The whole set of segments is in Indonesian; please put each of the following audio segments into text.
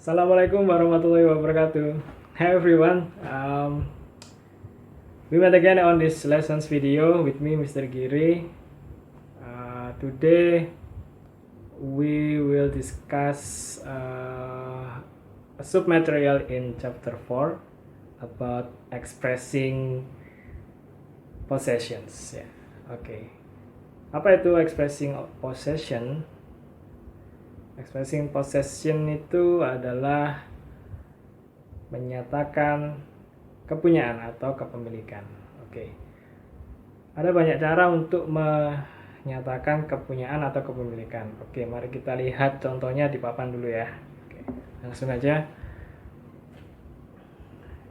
Assalamualaikum warahmatullahi wabarakatuh. Hi everyone. We met again on this lessons video with me, Mr. Giri. Today we will discuss a submaterial in chapter 4 about expressing possessions. Ya, oke. Apa itu expressing possession? Expressing possession itu adalah menyatakan kepunyaan atau kepemilikan. Oke. Ada banyak cara untuk menyatakan kepunyaan atau kepemilikan. Oke, mari kita lihat contohnya di papan dulu ya. Oke, langsung aja.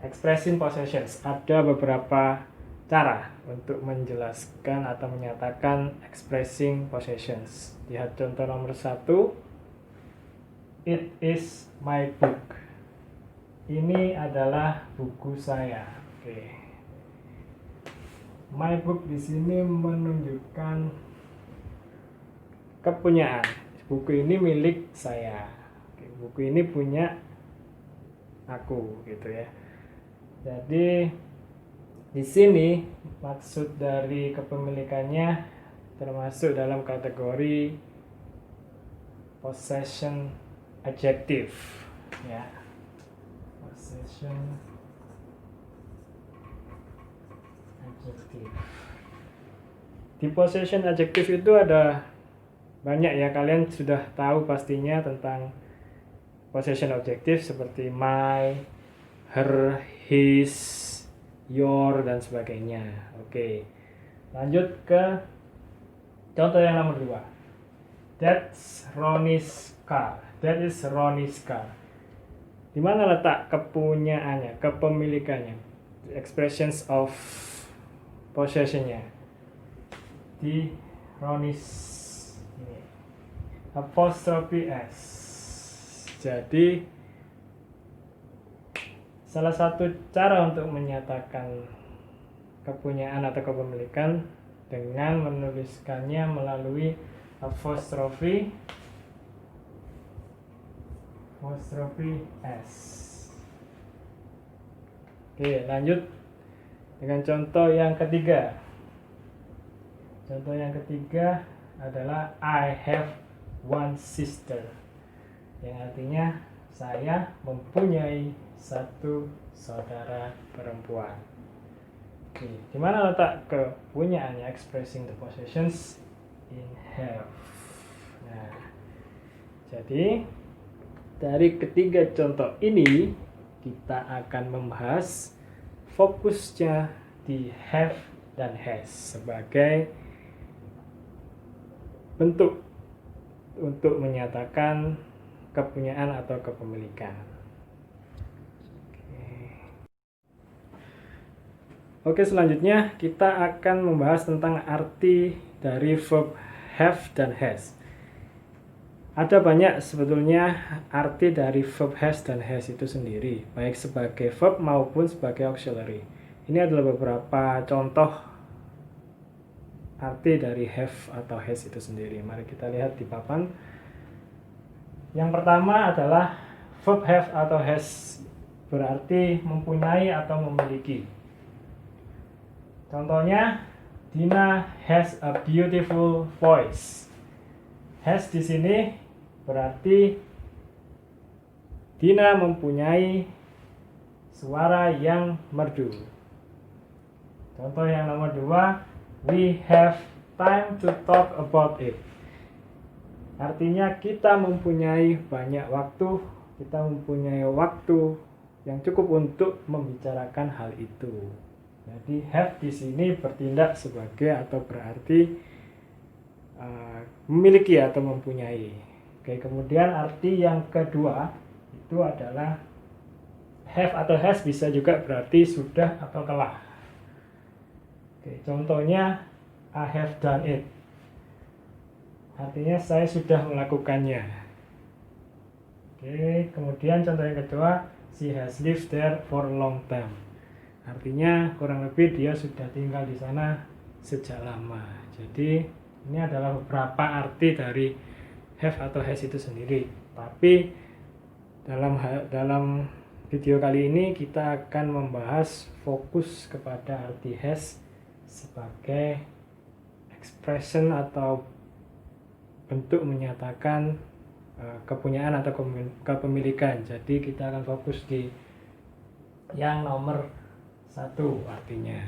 Expressing possessions. Ada beberapa cara untuk menjelaskan atau menyatakan expressing possessions. Lihat contoh nomor 1. It is my book. Ini adalah buku saya. Oke. My book di sini menunjukkan kepunyaan. Buku ini milik saya. Oke, buku ini punya aku, gitu ya. Jadi di sini maksud dari kepemilikannya termasuk dalam kategori possession adjective, ya. Possession adjective. Di possession adjective itu ada banyak ya, kalian sudah tahu pastinya tentang possession adjective seperti my, her, his, your, dan sebagainya. Oke, lanjut ke contoh yang nomor 2. That's Ronnie's car. That is Ronnie's car. Di mana letak kepunyaannya, kepemilikannya, expressions of possessionnya? Di Ronnie's ini, apostrophe s. Jadi salah satu cara untuk menyatakan kepunyaan atau kepemilikan dengan menuliskannya melalui apostrophe s. Oke, lanjut dengan contoh yang ketiga. Contoh yang ketiga adalah I have one sister, yang artinya saya mempunyai satu saudara perempuan. Oke, di mana letak kepunyaannya, expressing the possessions? In have. Nah, jadi dari ketiga contoh ini kita akan membahas fokusnya di have dan has sebagai bentuk untuk menyatakan kepunyaan atau kepemilikan. Oke, selanjutnya kita akan membahas tentang arti dari verb have dan has. Ada banyak sebetulnya arti dari verb has dan has itu sendiri, baik sebagai verb maupun sebagai auxiliary. Ini adalah beberapa contoh arti dari have atau has itu sendiri. Mari kita lihat di papan. Yang pertama adalah verb have atau has berarti mempunyai atau memiliki. Contohnya, Dina has a beautiful voice. Has di sini berarti Dina mempunyai suara yang merdu. Contoh yang nomor 2, we have time to talk about it. Artinya kita mempunyai banyak waktu, kita mempunyai waktu yang cukup untuk membicarakan hal itu. Jadi have di sini bertindak sebagai atau berarti memiliki atau mempunyai. Oke, kemudian arti yang kedua itu adalah have atau has bisa juga berarti sudah atau telah. Oke, contohnya I have done it. Artinya saya sudah melakukannya. Oke, kemudian contoh yang kedua, she has lived there for a long time. Artinya kurang lebih dia sudah tinggal di sana sejak lama. Jadi ini adalah beberapa arti dari have atau has itu sendiri. Tapi dalam video kali ini kita akan membahas fokus kepada arti has sebagai expression atau bentuk menyatakan kepunyaan atau kepemilikan. Jadi kita akan fokus di yang nomor 1 artinya.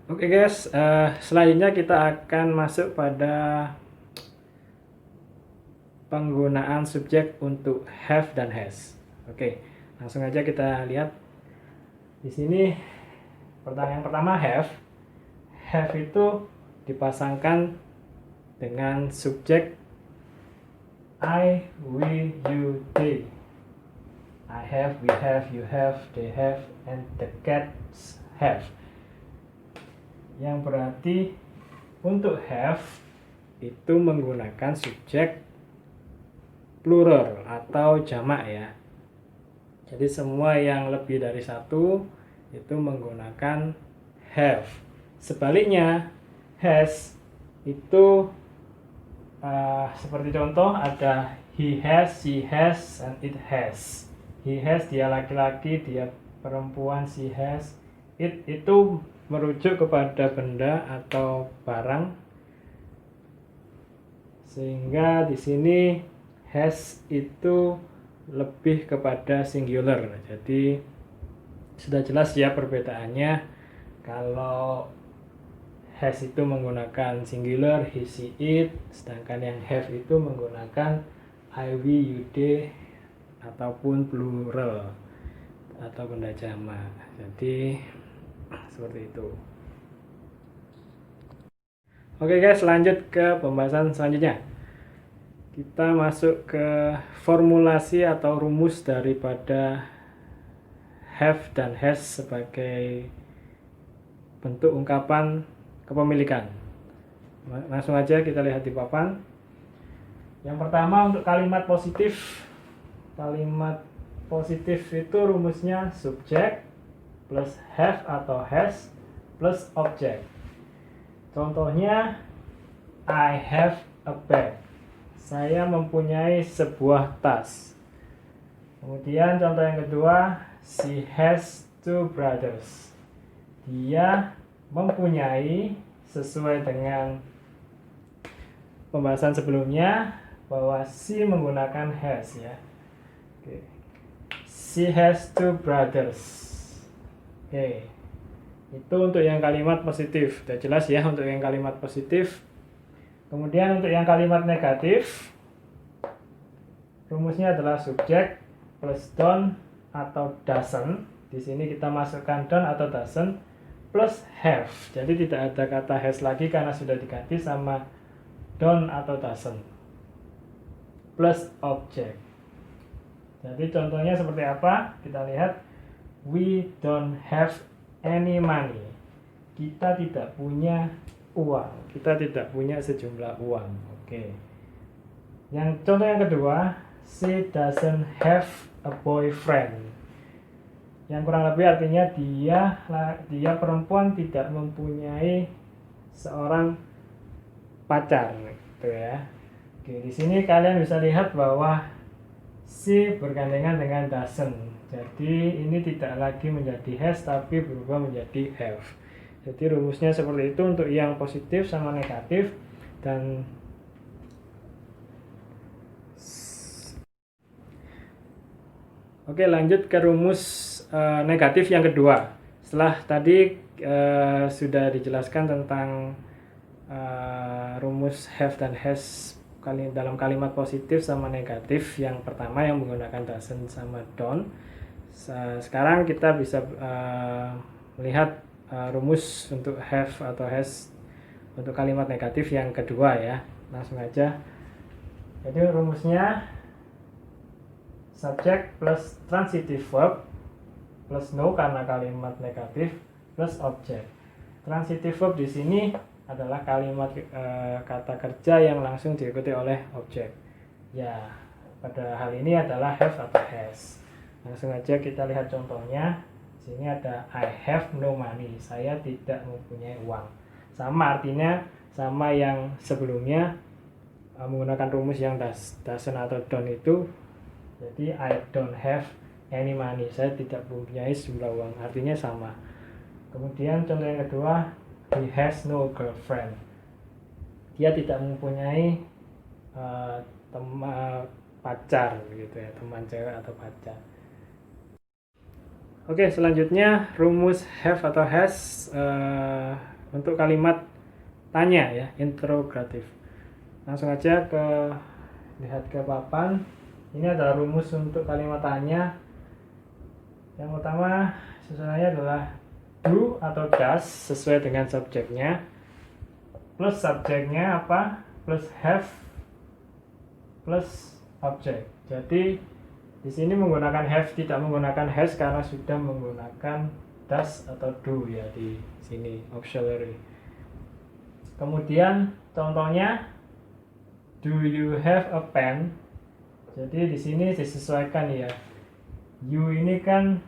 Oke guys, selanjutnya kita akan masuk pada penggunaan subjek untuk have dan has. Oke, langsung aja kita lihat. Di sini pertanyaan pertama have. Have itu dipasangkan dengan subjek I, we, you, they. I have, we have, you have, they have, and the cats have. Yang berarti untuk have itu menggunakan subjek plural atau jamak ya. Jadi semua yang lebih dari satu itu menggunakan have. Sebaliknya has itu seperti contoh ada he has, she has, and it has. He has dia laki-laki, dia perempuan, she has. It itu merujuk kepada benda atau barang, sehingga di sini has itu lebih kepada singular. Jadi sudah jelas ya perbedaannya. Kalau has itu menggunakan singular, he, she, it, sedangkan yang have itu menggunakan I, we, you, they, ataupun plural atau benda jamak. Jadi seperti itu. Oke guys, lanjut ke pembahasan selanjutnya. Kita masuk ke formulasi atau rumus daripada have dan has sebagai bentuk ungkapan kepemilikan. Langsung aja kita lihat di papan. Yang pertama untuk kalimat positif. Kalimat positif itu rumusnya subjek plus have atau has plus object. Contohnya I have a bag. Saya mempunyai sebuah tas. Kemudian contoh yang kedua, she has 2 brothers. Dia mempunyai, sesuai dengan pembahasan sebelumnya bahwa she menggunakan has ya. She has 2 brothers. Itu untuk yang kalimat positif. Sudah jelas ya untuk yang kalimat positif. Kemudian untuk yang kalimat negatif, rumusnya adalah subjek plus don't atau doesn't. Di sini kita masukkan don't atau doesn't plus have. Jadi tidak ada kata has lagi karena sudah diganti sama don't atau doesn't. Plus object. Jadi contohnya seperti apa? Kita lihat. We don't have any money. Kita tidak punya uang. Kita tidak punya sejumlah uang. Yang contoh yang kedua, she doesn't have a boyfriend. Yang kurang lebih artinya dia perempuan tidak mempunyai seorang pacar, gitu ya. Di sini kalian bisa lihat bahwa she bergandengan dengan doesn't. Jadi ini tidak lagi menjadi has tapi berubah menjadi have. Jadi rumusnya seperti itu untuk yang positif sama negatif. Dan oke, lanjut ke rumus negatif yang kedua. Setelah tadi sudah dijelaskan tentang rumus have dan has dalam kalimat positif sama negatif. Yang pertama yang menggunakan doesn't sama don't. Sekarang kita bisa melihat rumus untuk have atau has untuk kalimat negatif yang kedua ya. Langsung aja. Jadi rumusnya subject plus transitive verb plus no karena kalimat negatif plus object. Transitive verb di sini adalah kalimat kata kerja yang langsung diikuti oleh objek. Ya, pada hal ini adalah have atau has. Langsung aja kita lihat contohnya. Sini ada I have no money. Saya tidak mempunyai uang. Sama artinya sama yang sebelumnya. menggunakan rumus yang doesn't atau don't itu. Jadi I don't have any money, saya tidak mempunyai sejumlah uang, artinya sama. Kemudian contoh yang kedua, he has no girlfriend, dia tidak mempunyai pacar gitu ya, teman cewek atau pacar. Oke, selanjutnya rumus have atau has untuk kalimat tanya ya, interrogative. Langsung aja lihat ke papan. Ini adalah rumus untuk kalimat tanya. Yang pertama susunannya adalah do atau does sesuai dengan subjeknya, plus subjeknya apa, plus have plus object. Jadi di sini menggunakan have, tidak menggunakan has karena sudah menggunakan does atau do ya di sini auxiliary. Kemudian contohnya, do you have a pen? Jadi di sini disesuaikan ya. You ini kan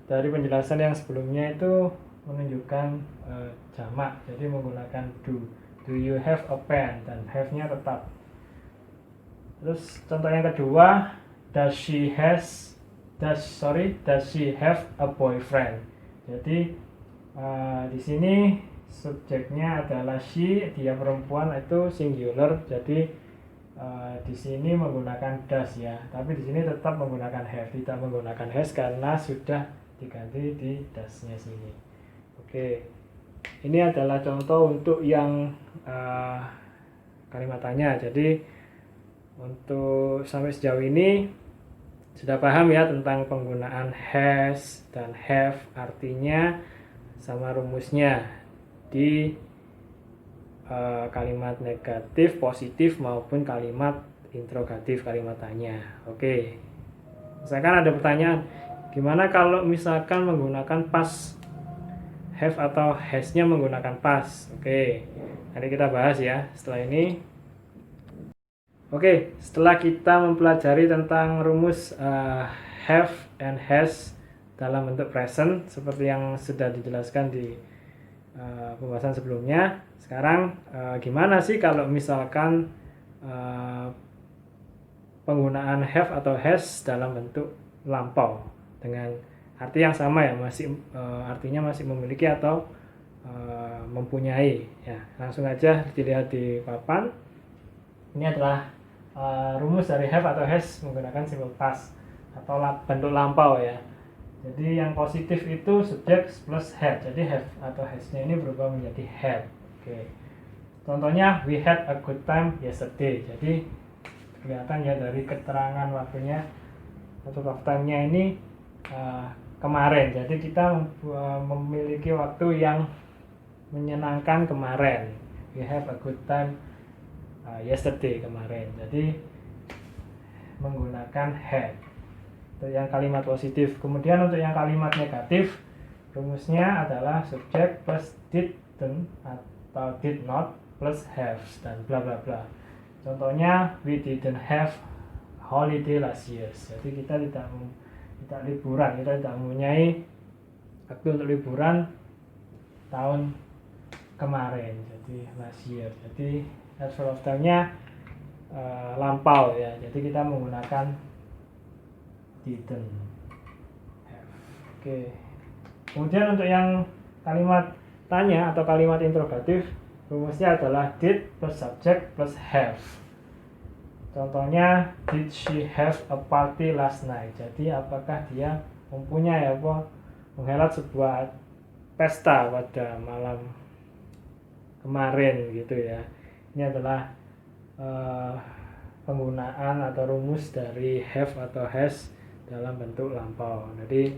dari penjelasan yang sebelumnya itu menunjukkan jamak, jadi menggunakan do. Do you have a pen? Dan have-nya tetap. Terus contoh yang kedua, does she have a boyfriend? Jadi di sini subjeknya adalah she, dia perempuan, itu singular. Jadi di sini menggunakan does ya, tapi di sini tetap menggunakan have, tidak menggunakan has karena sudah diganti di does-nya sini. Oke, ini adalah contoh untuk yang kalimat tanya. Jadi untuk sampai sejauh ini sudah paham ya tentang penggunaan has dan have, artinya sama rumusnya di kalimat negatif, positif maupun kalimat interrogatif, kalimat tanya. Oke, misalkan ada pertanyaan, gimana kalau misalkan menggunakan past, have atau has-nya menggunakan past? Oke, nanti kita bahas ya setelah ini. Oke, setelah kita mempelajari tentang rumus have and has dalam bentuk present seperti yang sudah dijelaskan di pembahasan sebelumnya, sekarang gimana sih kalau misalkan penggunaan have atau has dalam bentuk lampau dengan arti yang sama ya, masih artinya masih memiliki atau mempunyai ya. Langsung aja dilihat di papan. Ini adalah rumus dari have atau has menggunakan simple past atau bentuk lampau ya. Jadi yang positif itu subjek plus have. Jadi have atau has-nya ini berubah menjadi have. Oke. Contohnya, we had a good time yesterday. Jadi kelihatan ya dari keterangan waktunya atau of time-nya ini kemarin. Jadi kita memiliki waktu yang menyenangkan kemarin. We have a good time yesterday, kemarin. Jadi menggunakan had untuk yang kalimat positif. Kemudian untuk yang kalimat negatif, rumusnya adalah subjek plus didn't atau did not plus have dan bla bla bla. Contohnya, we didn't have holiday last year. Jadi kita tidak liburan, kita tidak mempunyai waktu untuk liburan tahun kemarin. Jadi last year. Jadi adverb of time-nya lampau ya. Jadi kita menggunakan didn't have. Oke. Kemudian untuk yang kalimat tanya atau kalimat interrogatif, rumusnya adalah did plus subject plus have. Contohnya, did she have a party last night? Jadi apakah dia mempunyai menghelat sebuah pesta pada malam kemarin gitu ya. Ini adalah penggunaan atau rumus dari have atau has dalam bentuk lampau. Jadi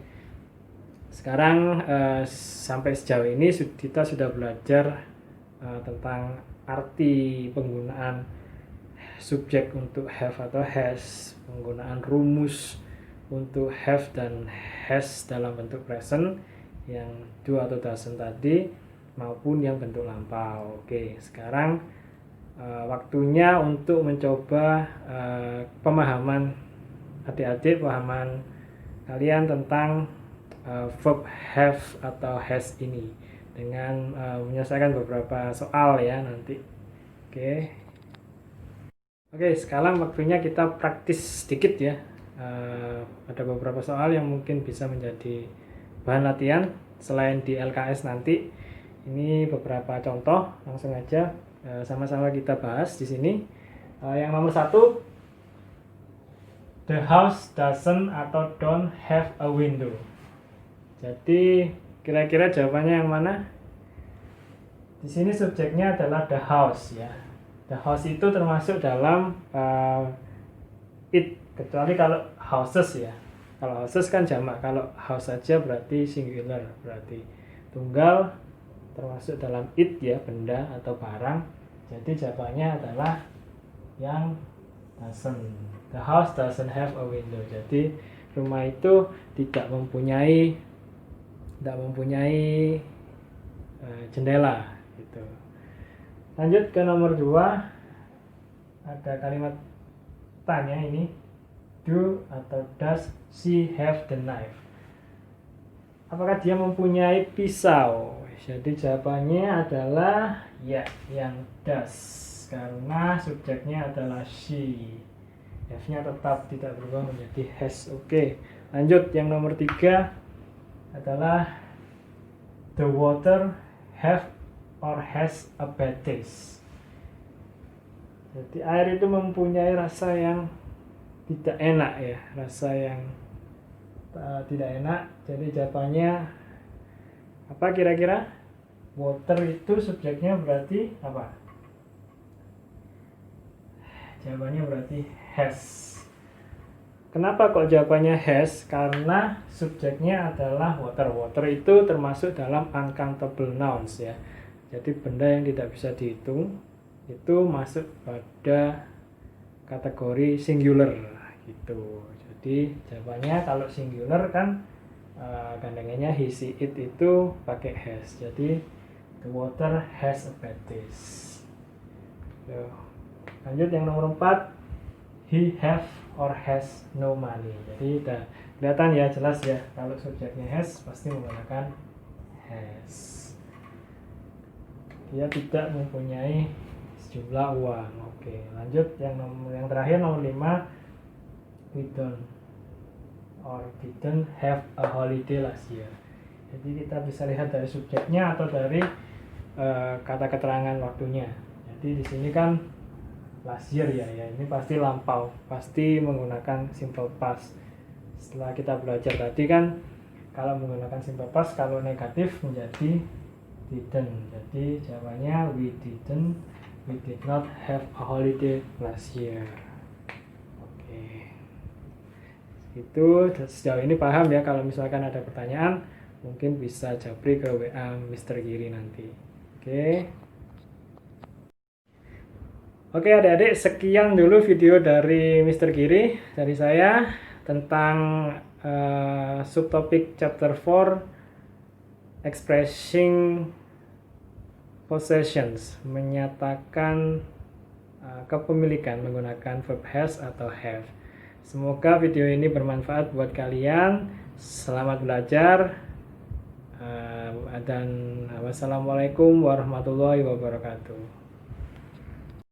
sekarang sampai sejauh ini kita sudah belajar tentang arti penggunaan subjek untuk have atau has, penggunaan rumus untuk have dan has dalam bentuk present yang do atau doesn't tadi maupun yang bentuk lampau. Oke, sekarang waktunya untuk mencoba pemahaman adik-adik, pemahaman kalian tentang verb have atau has ini dengan menyelesaikan beberapa soal ya nanti. Oke. Oke, sekarang waktunya kita praktis sedikit ya. Ada beberapa soal yang mungkin bisa menjadi bahan latihan selain di LKS nanti. Ini beberapa contoh, langsung aja sama-sama kita bahas di sini. Yang nomor 1, the house doesn't atau don't have a window. Jadi kira-kira jawabannya yang mana? Di sini subjeknya adalah the house ya. The house itu termasuk dalam it, kecuali kalau houses ya. Kalau houses kan jamak, kalau house saja berarti singular, berarti tunggal, termasuk dalam it ya, benda atau barang. Jadi jawabannya adalah yang doesn't. The house doesn't have a window. Jadi rumah itu tidak mempunyai jendela gitu. Lanjut ke nomor 2, ada kalimat tanya ini, do atau does she have the knife? Apakah dia mempunyai pisau? Jadi jawabannya adalah ya, yang does, karena subjeknya adalah she. F-nya tetap tidak berubah menjadi has. Oke, lanjut yang nomor 3 adalah the water have or has a bad taste. Jadi air itu mempunyai rasa yang tidak enak ya, rasa yang tidak enak. Jadi jawabannya apa kira-kira? Water itu subjeknya berarti apa? Jawabannya berarti has. Kenapa kok jawabannya has? Karena subjeknya adalah water. Water itu termasuk dalam uncountable nouns ya. Jadi benda yang tidak bisa dihitung itu masuk pada kategori singular gitu. Jadi jawabannya kalau singular kan gandengannya he, she, it itu pakai has. Jadi the water has a bad taste. Lanjut yang nomor 4, he have or has no money. Jadi udah kelihatan ya, jelas ya, kalau subjeknya has pasti menggunakan has. Dia tidak mempunyai sejumlah uang. Oke, lanjut yang terakhir nomor 5, we don't or didn't have a holiday last year. Jadi kita bisa lihat dari subjeknya atau dari kata keterangan waktunya. Jadi di sini kan last year ya, ini pasti lampau, pasti menggunakan simple past. Setelah kita belajar tadi kan, kalau menggunakan simple past, kalau negatif menjadi didn't. Jadi jawabannya we did not have a holiday last year. Oke, itu sejauh ini paham ya. Kalau misalkan ada pertanyaan mungkin bisa japri ke WA Mr. Giri nanti. Oke adik-adik, sekian dulu video dari Mr. Giri, dari saya tentang subtopik chapter 4, expressing possessions, menyatakan kepemilikan menggunakan verb has atau have. Semoga video ini bermanfaat buat kalian. Selamat belajar dan wassalamualaikum warahmatullahi wabarakatuh.